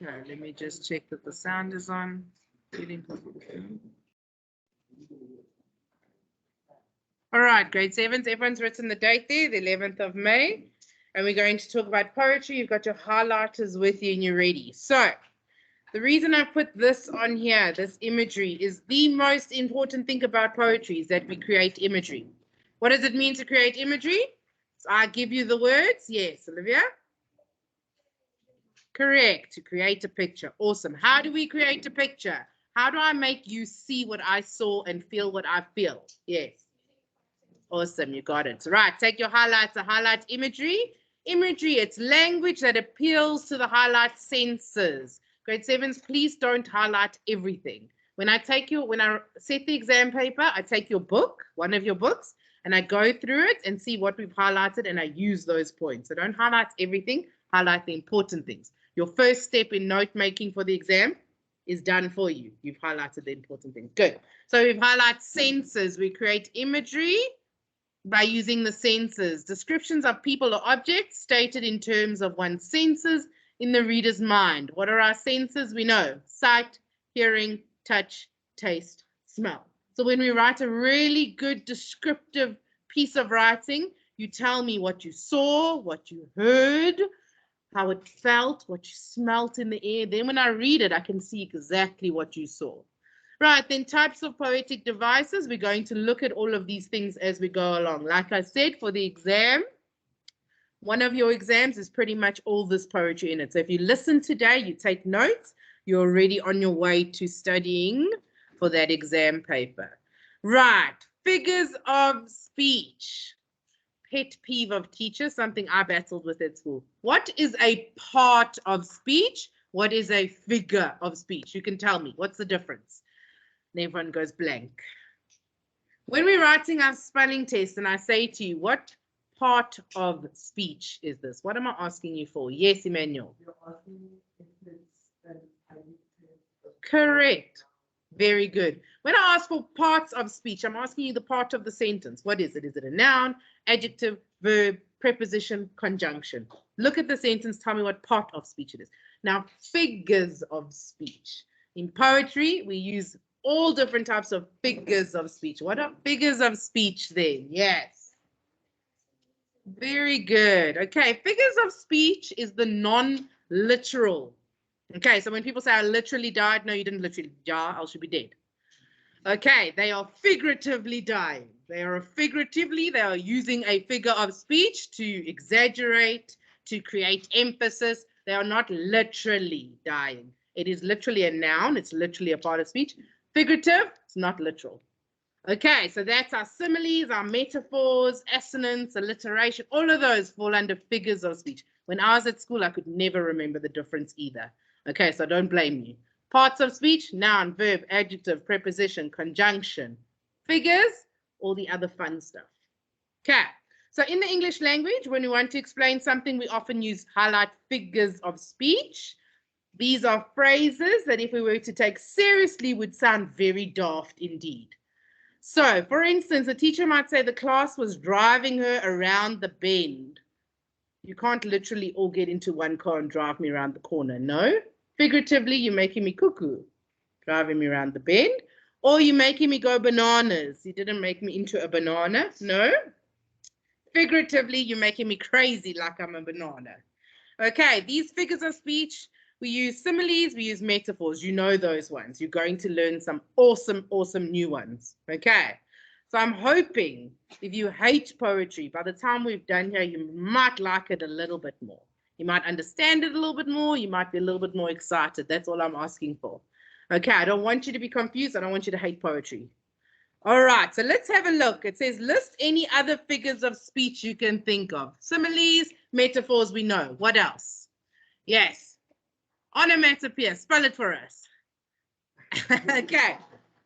No, let me just check that the sound is on. All right, grade 7s, everyone's written the date there, the 11th of May. And we're going to talk about poetry. You've got your highlighters with you and you're ready. So the reason I put this on here, this imagery, is the most important thing about poetry is that we create imagery. What does it mean to create imagery? So I give you the words. Yes, Olivia? Correct, to create a picture. Awesome. How do we create a picture? How do I make you see what I saw and feel what I feel? Yes. Awesome, you got it. Right, take your highlights, a highlight imagery. Imagery, it's language that appeals to the highlight senses. Grade 7s, please don't highlight everything. When I set the exam paper, I take your book, one of your books, and I go through it and see what we've highlighted, and I use those points. So don't highlight everything, highlight the important things. Your first step in note making for the exam is done for you. You've highlighted the important things. Good. So we've highlighted senses. We create imagery by using the senses. Descriptions of people or objects stated in terms of one's senses in the reader's mind. What are our senses? We know sight, hearing, touch, taste, smell. So when we write a really good descriptive piece of writing, you tell me what you saw, what you heard, how it felt, what you smelt in the air. Then when I read it, I can see exactly what you saw. Right, then types of poetic devices. We're going to look at all of these things as we go along. Like I said, for the exam, one of your exams is pretty much all this poetry in it. So if you listen today, you take notes, you're already on your way to studying for that exam paper. Right, figures of speech. Pet peeve of teachers, something I battled with at school. What is a part of speech? What is a figure of speech? You can tell me. What's the difference? And everyone goes blank. When we're writing our spelling test and I say to you, what part of speech is this? What am I asking you for? Yes, Emmanuel. You're asking if it's correct. Very good. When I ask for parts of speech, I'm asking you the part of the sentence. What is it? Is it a noun, adjective, verb, preposition, conjunction? Look at the sentence. Tell me what part of speech it is. Now, figures of speech. In poetry, we use all different types of figures of speech. What are figures of speech then? Yes. Very good. Okay, figures of speech is the non-literal. Okay, so when people say I literally died, no, you didn't literally die, else you'd be dead. Okay, they are figuratively dying. They are using a figure of speech to exaggerate, to create emphasis. They are not literally dying. It is literally a noun. It's literally a part of speech. Figurative, it's not literal. Okay, so that's our similes, our metaphors, assonance, alliteration. All of those fall under figures of speech. When I was at school, I could never remember the difference either. Okay, so don't blame me. Parts of speech, noun, verb, adjective, preposition, conjunction. Figures, all the other fun stuff. Okay, so in the English language, when we want to explain something, we often use highlight figures of speech. These are phrases that if we were to take seriously would sound very daft indeed. So, for instance, a teacher might say the class was driving her around the bend. You can't literally all get into one car and drive me around the corner. No. Figuratively, you're making me cuckoo, driving me around the bend. Or you're making me go bananas. You didn't make me into a banana. No. Figuratively, you're making me crazy like I'm a banana. Okay, these figures of speech, we use similes, we use metaphors. You know those ones. You're going to learn some awesome, awesome new ones. Okay, so I'm hoping if you hate poetry, by the time we've done here, you might like it a little bit more. You might understand it a little bit more. You might be a little bit more excited. That's all I'm asking for. Okay, I don't want you to be confused. I don't want you to hate poetry. All right, so let's have a look. It says list any other figures of speech you can think of. Similes, metaphors, we know. What else? Yes. Onomatopoeia, spell it for us. Okay.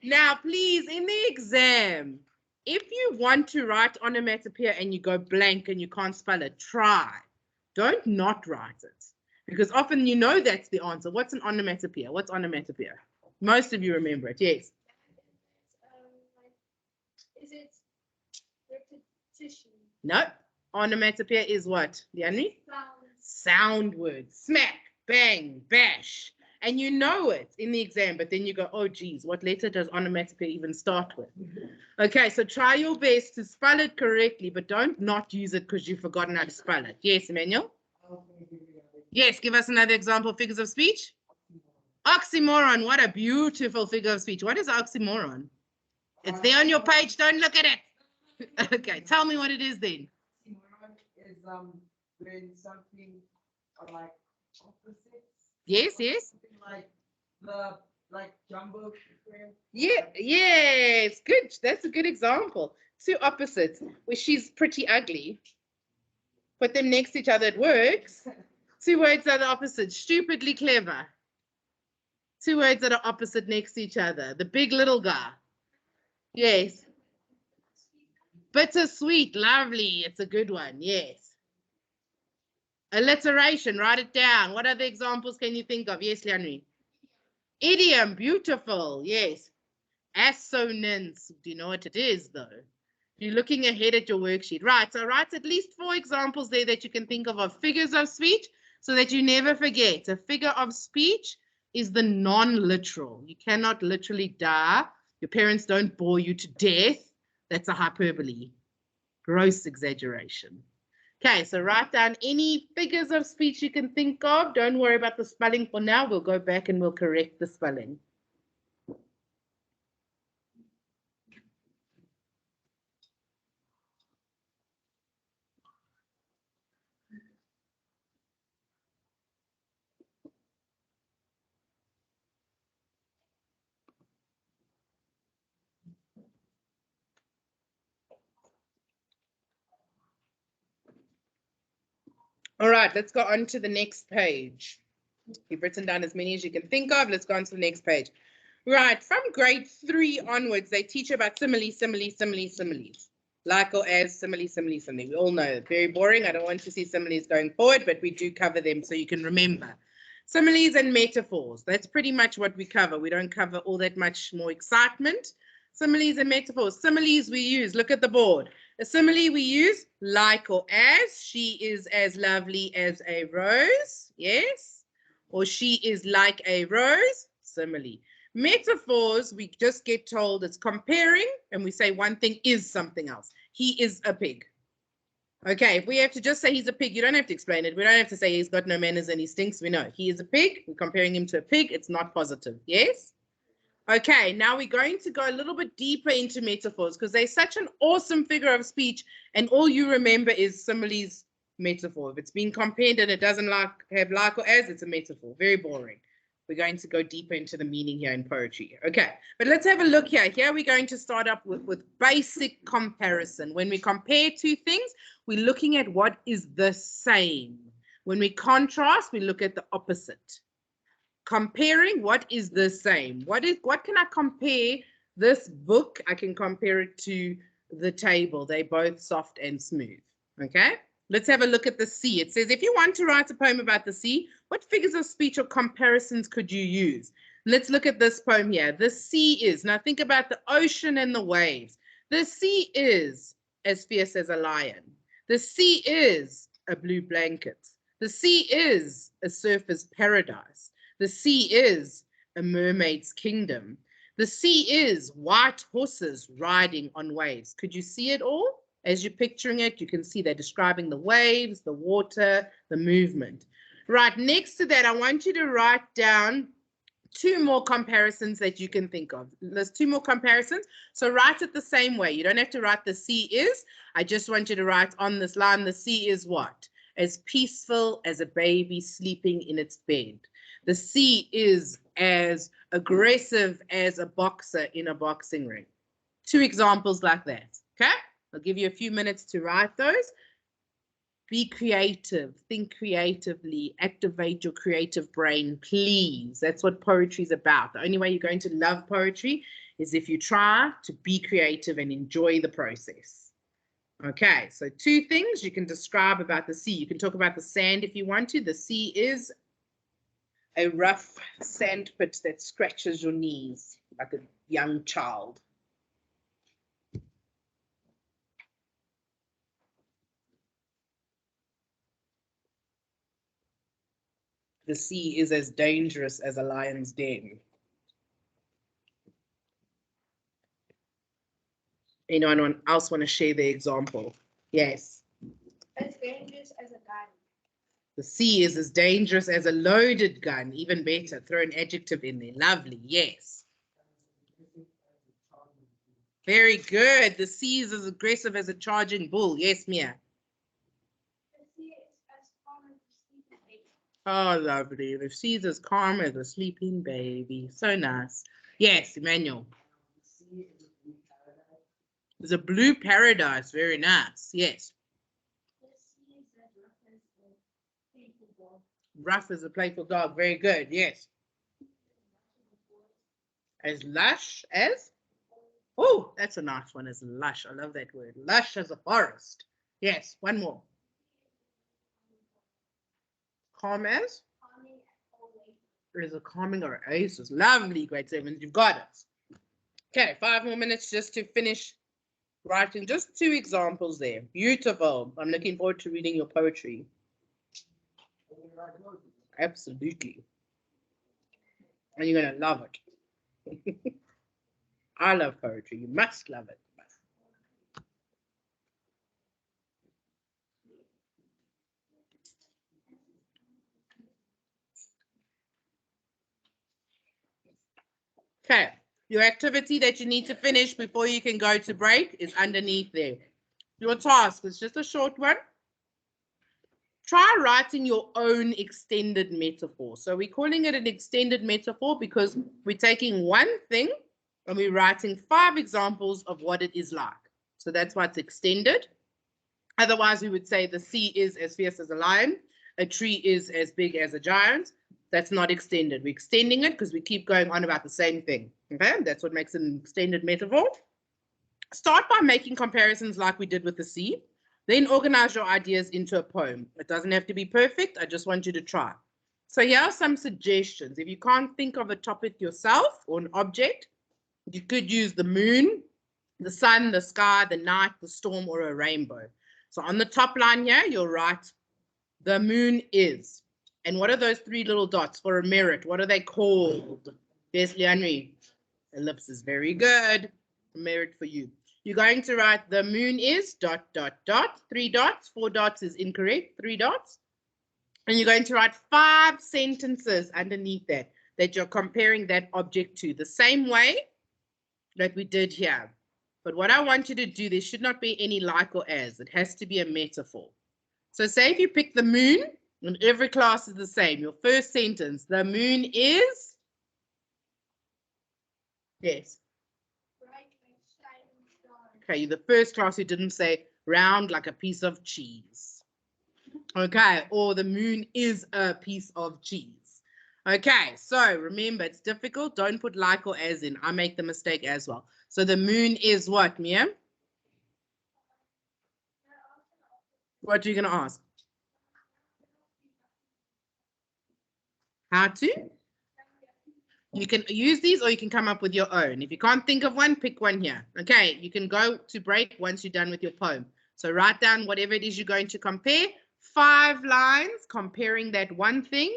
Now, please, in the exam, if you want to write onomatopoeia and you go blank and you can't spell it, try. Don't not write it. Because often you know that's the answer. What's an onomatopoeia? What's onomatopoeia? Most of you remember it, yes. Is it repetition? No. Onomatopoeia is what, Leonie? Sound words. Smack. bang, bash. And you know it in the exam, but then you go, oh, geez, what letter does onomatopoeia even start with? Okay, so try your best to spell it correctly, but don't not use it because you've forgotten how to spell it. Yes, Emmanuel? Yes, give us another example of figures of speech. Oxymoron, what a beautiful figure of speech. What is oxymoron? It's there on your page, don't look at it. Okay, tell me what it is then. Oxymoron is when something are like opposites. Yes, yes. Something like jumbo shrimp. Yeah, yes, good. That's a good example. Two opposites, where she's pretty ugly. Put them next to each other, it works. Two words that are opposite, stupidly clever. Two words that are opposite next to each other. The big little guy. Yes. Bittersweet, lovely. It's a good one. Yes. Alliteration, write it down. What other examples can you think of? Yes, Leonry. Idiom, beautiful. Yes. Assonance. Do you know what it is, though? You're looking ahead at your worksheet. Right, so write at least 4 examples there that you can think of figures of speech so that you never forget. A figure of speech is the non-literal. You cannot literally die. Your parents don't bore you to death. That's a hyperbole. Gross exaggeration. Okay, so write down any figures of speech you can think of. Don't worry about the spelling for now. We'll go back and we'll correct the spelling. All right, let's go on to the next page. You've written down as many as you can think of. Let's go on to the next page. Right, from grade 3 onwards, they teach about similes. Like or as, simile. We all know it. Very boring. I don't want to see similes going forward, but we do cover them so you can remember. Similes and metaphors. That's pretty much what we cover. We don't cover all that much more excitement. Similes and metaphors. Similes we use. Look at the board. A simile we use, like or as. She is as lovely as a rose. Yes. Or she is like a rose. Simile. Metaphors, we just get told it's comparing and we say one thing is something else. He is a pig. Okay, if we have to just say he's a pig, you don't have to explain it. We don't have to say he's got no manners and he stinks. We know he is a pig. We're comparing him to a pig. It's not positive. Yes? Okay, now we're going to go a little bit deeper into metaphors because they're such an awesome figure of speech and all you remember is similes metaphor. If it's being compared and it doesn't have like or as, it's a metaphor. Very boring. We're going to go deeper into the meaning here in poetry. Okay, but let's have a look here. Here we're going to start up with basic comparison. When we compare two things, we're looking at what is the same. When we contrast, we look at the opposite. Comparing, what is the same? What can I compare this book? I can compare it to the table. They're both soft and smooth. Okay. Let's have a look at the sea. It says, if you want to write a poem about the sea, what figures of speech or comparisons could you use? Let's look at this poem here. The sea is. Now think about the ocean and the waves. The sea is as fierce as a lion. The sea is a blue blanket. The sea is a surfer's paradise. The sea is a mermaid's kingdom. The sea is white horses riding on waves. Could you see it all? As you're picturing it, you can see they're describing the waves, the water, the movement. Right, next to that, I want you to write down 2 more comparisons that you can think of. There's 2 more comparisons. So write it the same way. You don't have to write the sea is. I just want you to write on this line, the sea is what? As peaceful as a baby sleeping in its bed. The sea is as aggressive as a boxer in a boxing ring. 2 examples like that, okay? I'll give you a few minutes to write those. Be creative, think creatively, activate your creative brain, please. That's what poetry is about. The only way you're going to love poetry is if you try to be creative and enjoy the process. Okay, so 2 things you can describe about the sea. You can talk about the sand if you want to. The sea is a rough sandpit that scratches your knees like a young child. the sea is as dangerous as a lion's den. Anyone else want to share the example? Yes. As dangerous as a gun. The sea is as dangerous as a loaded gun. Even better. Throw an adjective in there. Lovely. Yes. Very good. The sea is as aggressive as a charging bull. Yes, Mia. The sea is as calm as a sleeping baby. Oh, lovely. The sea is as calm as a sleeping baby. So nice. Yes, Emmanuel. There's a blue paradise. Very nice. Yes. The sea is as rough as a playful dog. Rough as a playful dog. Very good. Yes. As lush as? Oh, that's a nice one. As lush. I love that word. Lush as a forest. Yes. One more. Calm as? Calming always. There's a calming or oasis. Lovely, grade 7. You've got it. Okay, 5 more minutes just to finish writing. Just 2 examples there. Beautiful. I'm looking forward to reading your poetry. Absolutely. And you're going to love it. I love poetry. You must love it. Okay, your activity that you need to finish before you can go to break is underneath there. Your task is just a short one. Try writing your own extended metaphor. So we're calling it an extended metaphor because we're taking one thing and we're writing 5 examples of what it is like. So that's why it's extended. Otherwise, we would say the sea is as fierce as a lion, a tree is as big as a giant. That's not extended. We're extending it because we keep going on about the same thing. Okay, that's what makes an extended metaphor. Start by making comparisons like we did with the sea. Then organize your ideas into a poem. It doesn't have to be perfect. I just want you to try. So here are some suggestions. If you can't think of a topic yourself or an object, you could use the moon, the sun, the sky, the night, the storm, or a rainbow. So on the top line here, you'll write, the moon is. And what are those 3 little dots for a merit? What are they called? Yes, Leanne. Ellipses. Very good. A merit for you. You're going to write the moon is ... 3 dots. 4 dots is incorrect. 3 dots. And you're going to write 5 sentences underneath that you're comparing that object to the same way that we did here. But what I want you to do, there should not be any like or as. It has to be a metaphor. So say if you pick the moon, and every class is the same. Your first sentence, the moon is? Yes. Okay, the first class who didn't say round like a piece of cheese. Okay, or the moon is a piece of cheese. Okay, so remember, it's difficult. Don't put like or as in. I make the mistake as well. So the moon is what, Mia? What are you going to ask? How to? You can use these or you can come up with your own. If you can't think of one, pick one here. Okay, you can go to break once you're done with your poem. So write down whatever it is you're going to compare. 5 lines comparing that one thing,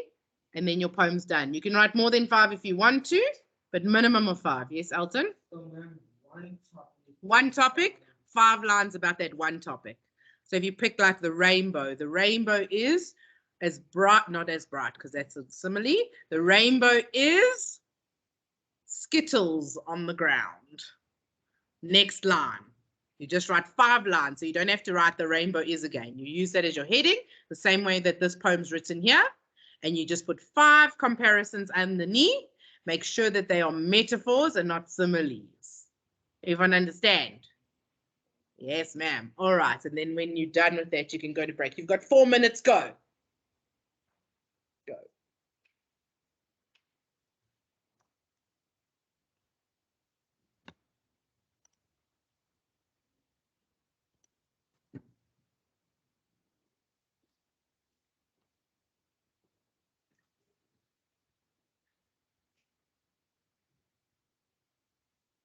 and then your poem's done. You can write more than 5 if you want to, but minimum of 5. Yes, Elton? One topic, 5 lines about that one topic. So if you pick like the rainbow is as bright, not as bright because that's a simile. The rainbow is Skittles on the ground. Next line. You just write 5 lines, so you don't have to write the rainbow is again. You use that as your heading, the same way that this poem's written here, and you just put 5 comparisons underneath. Make sure that they are metaphors and not similes. Everyone understand? Yes, ma'am. All right, and then when you're done with that, you can go to break. You've got 4 minutes, go.